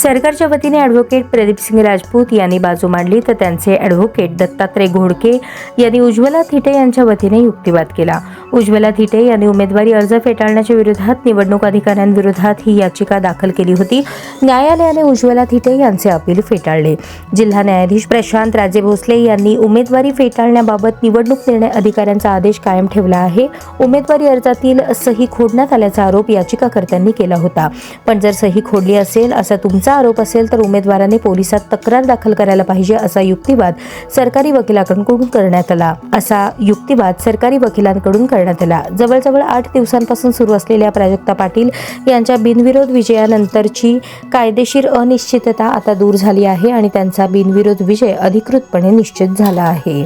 सरकारच्या वतीने ॲडव्होकेट प्रदीपसिंग राजपूत यांनी बाजू मांडली, तर त्यांचे ॲडव्होकेट दत्तात्रय घोडके यांनी उज्ज्वला थिटे यांच्या वतीने युक्तिवाद केला। उज्ज्वला थिटे यांनी उमेदवारी अर्ज फेटाळण्याच्या विरोधात निवडणूक अधिकाऱ्यांविरोधात ही याचिका दाखल केली होती। न्यायालयाने उज्ज्वला थिटे यांचे अपील फेटाळले। जिल्हा न्यायाधीश प्रशांत राजे भोसले यांनी उमेदवारी फेटाळण्याबाबत निवडणूक निर्णय अधिकाऱ्यांचा आदेश कायम ठेवला आहे। उमेदवारी अर्जातील सही खोडण्यात आल्याचा आरोप याचिकाकर्त्यांनी केला होता, पण जर सही खोडली असेल असा तुमचा आरोप असेल तर उमेदवाराने पोलिसात तक्रार दाखल करायला पाहिजे, असा युक्तिवाद सरकारी वकिलांकडून करण्यात आला। जवळजवळ 8 दिवसांपासून सुरू असलेल्या प्राजक्ता पाटील यांच्या बिनविरोध विजयानंतरची कायदेशीर अनिश्चितता आता दूर झाली आहे आणि त्यांचा बिनविरोध विजय अधिकृतपणे निश्चित झाला आहे।